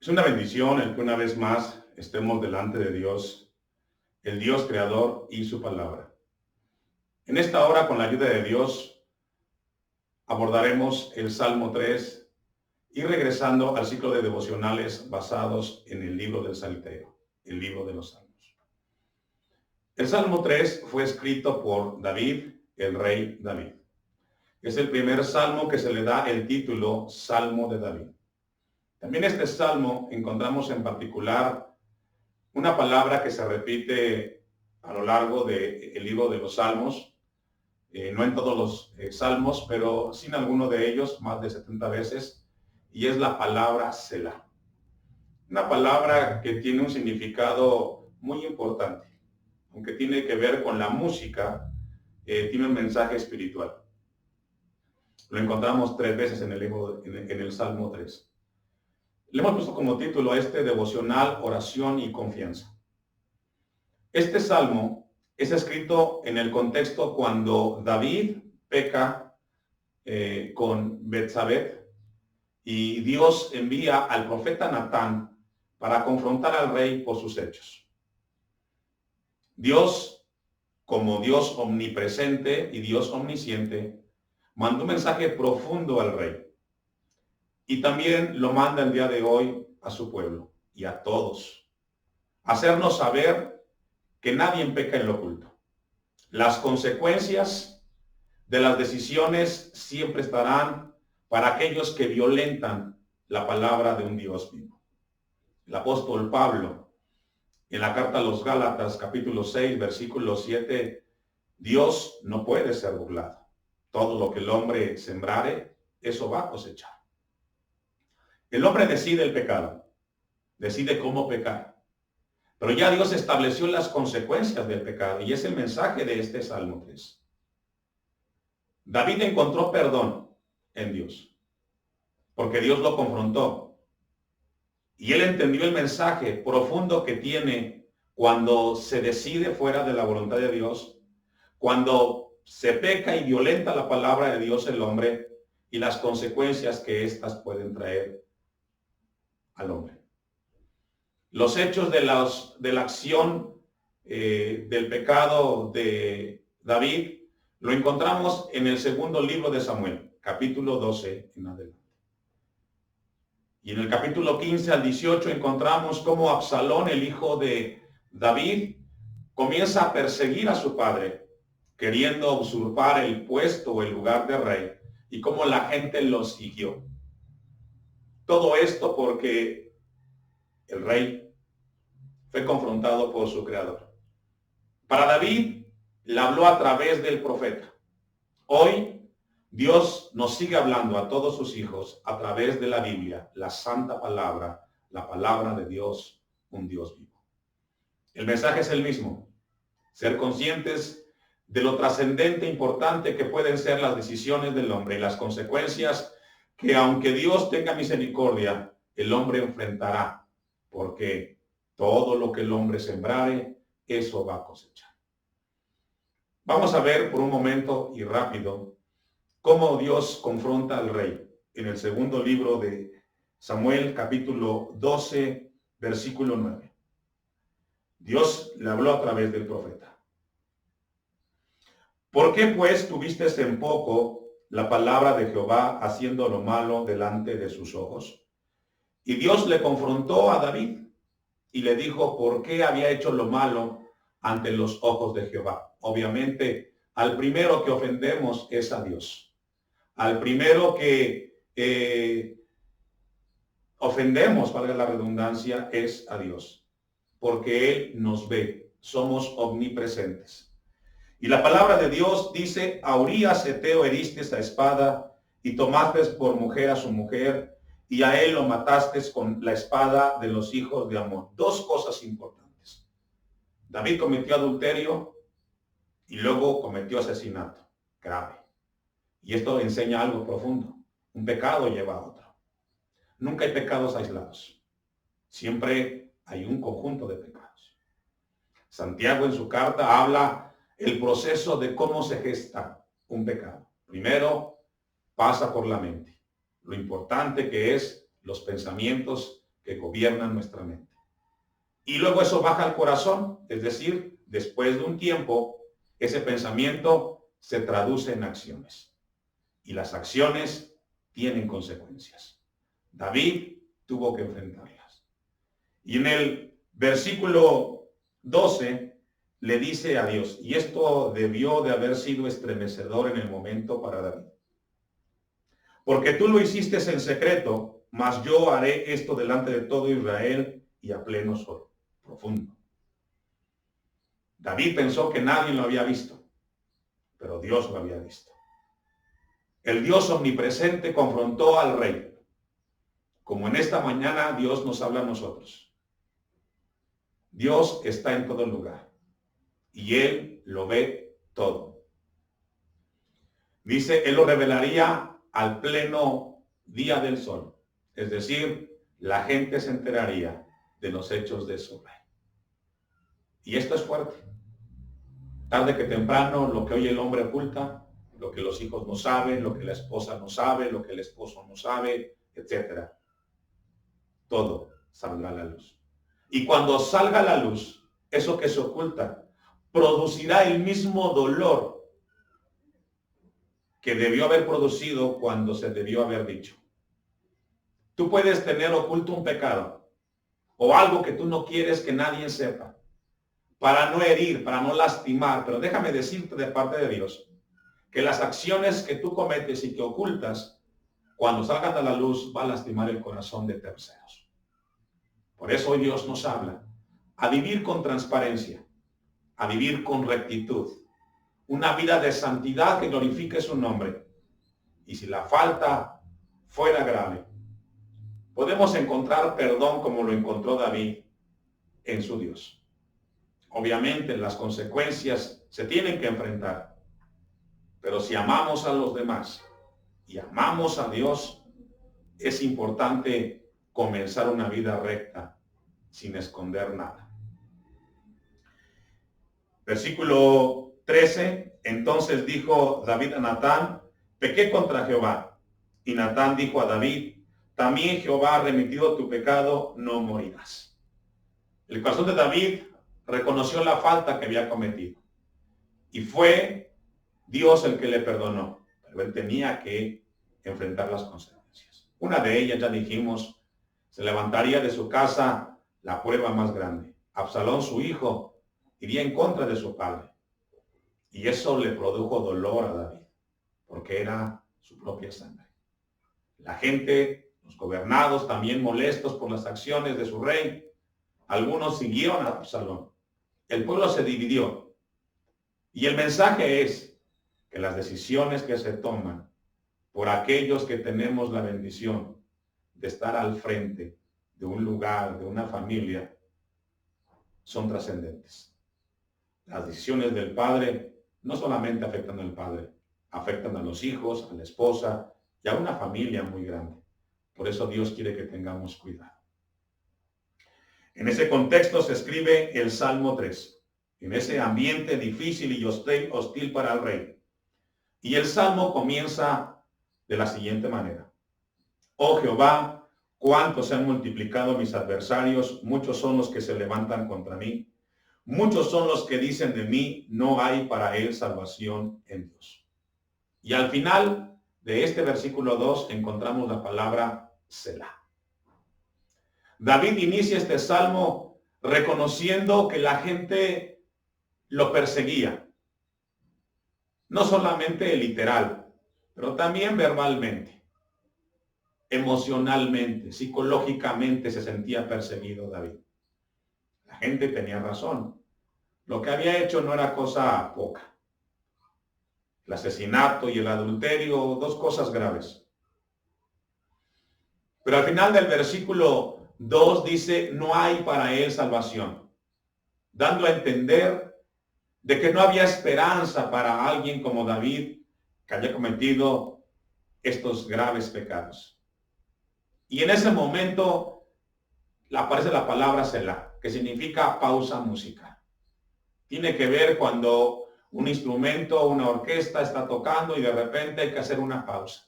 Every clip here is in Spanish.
Es una bendición el que una vez más estemos delante de Dios, el Dios creador y su palabra. En esta hora, con la ayuda de Dios, abordaremos el Salmo 3 y regresando al ciclo de devocionales basados en el libro del Salterio, el libro de los Salmos. El Salmo 3 fue escrito por David, el rey David. Es el primer salmo que se le da el título Salmo de David. También este salmo encontramos en particular una palabra que se repite a lo largo del libro de los Salmos, no en todos los salmos, pero sí en alguno de ellos, más de 70 veces, y es la palabra Selah. Una palabra que tiene un significado muy importante, aunque tiene que ver con la música, tiene un mensaje espiritual. Lo encontramos 3 veces en el libro, en el Salmo 3. Le hemos puesto como título a este devocional Oración y Confianza. Este salmo es escrito en el contexto cuando David peca con Betsabé y Dios envía al profeta Natán para confrontar al rey por sus hechos. Dios, como Dios omnipresente y Dios omnisciente, mandó un mensaje profundo al rey. Y también lo manda el día de hoy a su pueblo y a todos. Hacernos saber que nadie peca en lo oculto. Las consecuencias de las decisiones siempre estarán para aquellos que violentan la palabra de un Dios vivo. El apóstol Pablo, en la carta a los Gálatas, capítulo 6, versículo 7, Dios no puede ser burlado. Todo lo que el hombre sembrare, eso va a cosechar. El hombre decide el pecado, decide cómo pecar. Pero ya Dios estableció las consecuencias del pecado y es el mensaje de este Salmo 3. David encontró perdón en Dios, porque Dios lo confrontó. Y él entendió el mensaje profundo que tiene cuando se decide fuera de la voluntad de Dios, cuando se peca y violenta la palabra de Dios el hombre y las consecuencias que éstas pueden traer al hombre. Los hechos de la acción del pecado de David lo encontramos en el segundo libro de Samuel, capítulo 12 en adelante. Y en el capítulo 15 al 18 encontramos cómo Absalón, el hijo de David, comienza a perseguir a su padre, queriendo usurpar el puesto o el lugar de rey, y cómo la gente lo siguió. Todo esto porque el rey fue confrontado por su creador. Para David, le habló a través del profeta. Hoy, Dios nos sigue hablando a todos sus hijos a través de la Biblia, la santa palabra, la palabra de Dios, un Dios vivo. El mensaje es el mismo. Ser conscientes de lo trascendente e importante que pueden ser las decisiones del hombre y las consecuencias que, aunque Dios tenga misericordia, el hombre enfrentará, porque todo lo que el hombre sembrare, eso va a cosechar. Vamos a ver por un momento y rápido cómo Dios confronta al rey en el segundo libro de Samuel, capítulo 12, versículo 9. Dios le habló a través del profeta. ¿Por qué pues tuviste en poco la palabra de Jehová haciendo lo malo delante de sus ojos? Y Dios le confrontó a David y le dijo por qué había hecho lo malo ante los ojos de Jehová. Obviamente, al primero que ofendemos es a Dios. Al primero que ofendemos, valga la redundancia, es a Dios. Porque Él nos ve. Somos omnipresentes. Y la palabra de Dios dice, a Urías Eteo heriste a espada y tomaste por mujer a su mujer y a él lo mataste con la espada de los hijos de Amón. Dos cosas importantes. David cometió adulterio y luego cometió asesinato grave. Y esto enseña algo profundo. Un pecado lleva a otro. Nunca hay pecados aislados. Siempre hay un conjunto de pecados. Santiago en su carta habla el proceso de cómo se gesta un pecado. Primero, pasa por la mente. Lo importante que es los pensamientos que gobiernan nuestra mente. Y luego eso baja al corazón, es decir, después de un tiempo, ese pensamiento se traduce en acciones. Y las acciones tienen consecuencias. David tuvo que enfrentarlas. Y en el versículo 12 le dice a Dios, y esto debió de haber sido estremecedor en el momento para David. Porque tú lo hiciste en secreto, mas yo haré esto delante de todo Israel y a pleno sol, profundo. David pensó que nadie lo había visto, pero Dios lo había visto. El Dios omnipresente confrontó al rey, como en esta mañana Dios nos habla a nosotros. Dios está en todo lugar y Él lo ve todo. Dice, Él lo revelaría al pleno día del sol. Es decir, la gente se enteraría de los hechos de su rey. Y esto es fuerte. Tarde que temprano, lo que hoy el hombre oculta, lo que los hijos no saben, lo que la esposa no sabe, lo que el esposo no sabe, etc. Todo saldrá a la luz. Y cuando salga a la luz, eso que se oculta producirá el mismo dolor que debió haber producido cuando se debió haber dicho. Tú puedes tener oculto un pecado o algo que tú no quieres que nadie sepa, para no herir, para no lastimar, pero déjame decirte de parte de Dios que las acciones que tú cometes y que ocultas, cuando salgan a la luz, va a lastimar el corazón de terceros. Por eso hoy Dios nos habla a vivir con transparencia, a vivir con rectitud, una vida de santidad que glorifique su nombre. Y si la falta fuera grave, podemos encontrar perdón como lo encontró David en su Dios. Obviamente las consecuencias se tienen que enfrentar, pero si amamos a los demás y amamos a Dios, es importante comenzar una vida recta sin esconder nada. Versículo 13, entonces dijo David a Natán, pequé contra Jehová. Y Natán dijo a David, también Jehová ha remitido tu pecado, no morirás. El corazón de David reconoció la falta que había cometido. Y fue Dios el que le perdonó. Pero él tenía que enfrentar las consecuencias. Una de ellas, ya dijimos, se levantaría de su casa la prueba más grande. Absalón, su hijo, iría en contra de su padre. Y eso le produjo dolor a David, porque era su propia sangre. La gente, los gobernados, también molestos por las acciones de su rey, algunos siguieron a Absalón. El pueblo se dividió. Y el mensaje es que las decisiones que se toman por aquellos que tenemos la bendición de estar al frente de un lugar, de una familia, son trascendentes. Las decisiones del padre no solamente afectan al padre, afectan a los hijos, a la esposa y a una familia muy grande. Por eso Dios quiere que tengamos cuidado. En ese contexto se escribe el Salmo 3, en ese ambiente difícil y hostil para el rey. Y el Salmo comienza de la siguiente manera. Oh Jehová, cuánto se han multiplicado mis adversarios, muchos son los que se levantan contra mí. Muchos son los que dicen de mí, no hay para él salvación en Dios. Y al final de este versículo 2 encontramos la palabra Selah. David inicia este salmo reconociendo que la gente lo perseguía. No solamente literal, pero también verbalmente, emocionalmente, psicológicamente se sentía perseguido David. La gente tenía razón. Lo que había hecho no era cosa poca. El asesinato y el adulterio, dos cosas graves. Pero al final del versículo 2 dice, no hay para él salvación, dando a entender de que no había esperanza para alguien como David que haya cometido estos graves pecados. Y en ese momento aparece la palabra Selah, que significa pausa musical. Tiene que ver cuando un instrumento, una orquesta está tocando y de repente hay que hacer una pausa.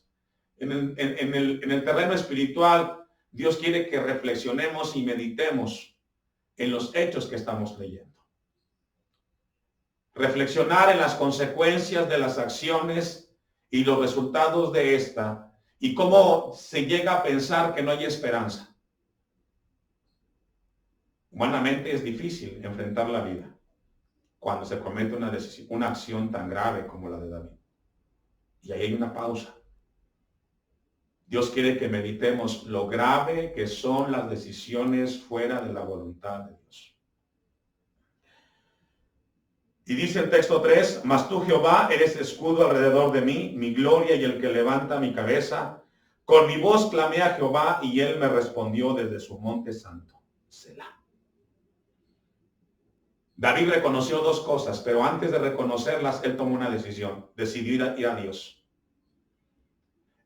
En el terreno espiritual, Dios quiere que reflexionemos y meditemos en los hechos que estamos leyendo. Reflexionar en las consecuencias de las acciones y los resultados de esta, y cómo se llega a pensar que no hay esperanza. Humanamente es difícil enfrentar la vida cuando se comete una acción tan grave como la de David. Y ahí hay una pausa. Dios quiere que meditemos lo grave que son las decisiones fuera de la voluntad de Dios. Y dice el texto 3, mas tú, Jehová, eres escudo alrededor de mí, mi gloria y el que levanta mi cabeza. Con mi voz clamé a Jehová y él me respondió desde su monte santo. Selah. David reconoció dos cosas, pero antes de reconocerlas, él tomó una decisión. Decidió ir a Dios.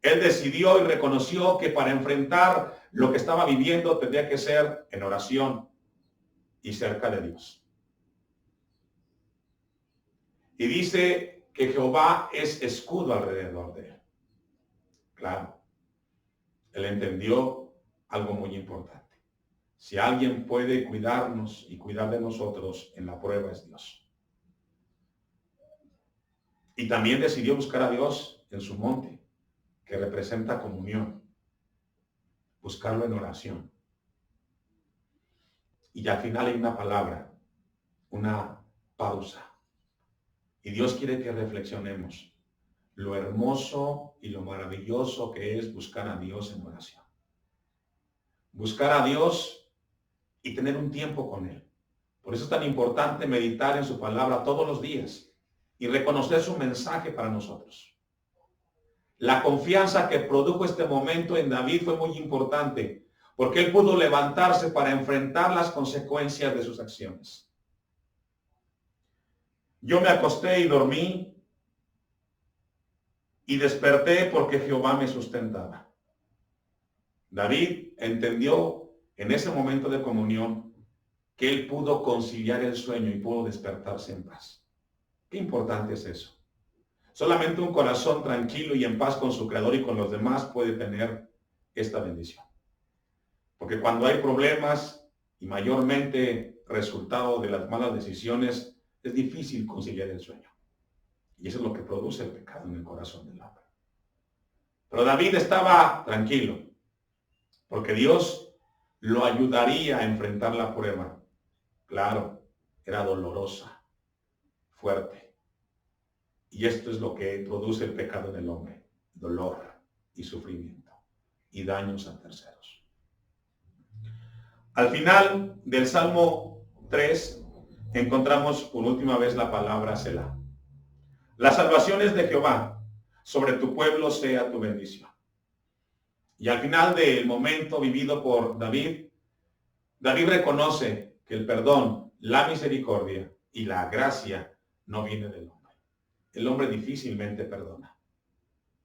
Él decidió y reconoció que para enfrentar lo que estaba viviendo tendría que ser en oración y cerca de Dios. Y dice que Jehová es escudo alrededor de él. Claro, él entendió algo muy importante. Si alguien puede cuidarnos y cuidar de nosotros en la prueba es Dios. Y también decidió buscar a Dios en su monte, que representa comunión. Buscarlo en oración. Y al final hay una palabra, una pausa. Y Dios quiere que reflexionemos lo hermoso y lo maravilloso que es buscar a Dios en oración. Buscar a Dios y tener un tiempo con Él. Por eso es tan importante meditar en su palabra todos los días y reconocer su mensaje para nosotros. La confianza que produjo este momento en David fue muy importante, porque él pudo levantarse para enfrentar las consecuencias de sus acciones. Yo me acosté y dormí y desperté porque Jehová me sustentaba. David entendió en ese momento de comunión que él pudo conciliar el sueño y pudo despertarse en paz. Qué importante es eso. Solamente un corazón tranquilo y en paz con su Creador y con los demás puede tener esta bendición. Porque cuando hay problemas y mayormente resultado de las malas decisiones, es difícil conciliar el sueño. Y eso es lo que produce el pecado en el corazón del hombre. Pero David estaba tranquilo, porque Dios lo ayudaría a enfrentar la prueba. Claro, era dolorosa, fuerte. Y esto es lo que produce el pecado en el hombre: dolor y sufrimiento y daños a terceros. Al final del Salmo 3 encontramos por última vez la palabra Selah. La salvación es de Jehová, sobre tu pueblo sea tu bendición. Y al final del momento vivido por David, David reconoce que el perdón, la misericordia y la gracia no viene del hombre. El hombre difícilmente perdona.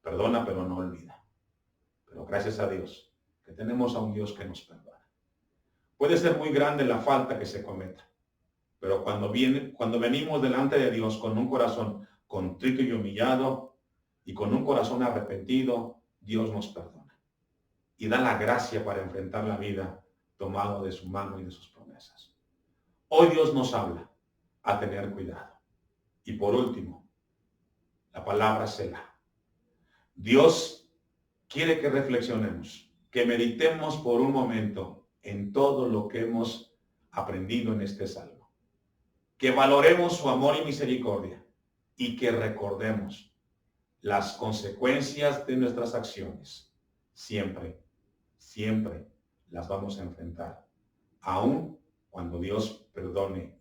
Perdona pero no olvida. Pero gracias a Dios que tenemos a un Dios que nos perdona. Puede ser muy grande la falta que se cometa, pero cuando venimos delante de Dios con un corazón contrito y humillado y con un corazón arrepentido, Dios nos perdona y da la gracia para enfrentar la vida tomado de su mano y de sus promesas. Hoy Dios nos habla a tener cuidado. Y por último, la palabra Selah. Dios quiere que reflexionemos, que meditemos por un momento en todo lo que hemos aprendido en este salmo. Que valoremos su amor y misericordia y que recordemos las consecuencias de nuestras acciones. Siempre, siempre las vamos a enfrentar, aun cuando Dios perdone.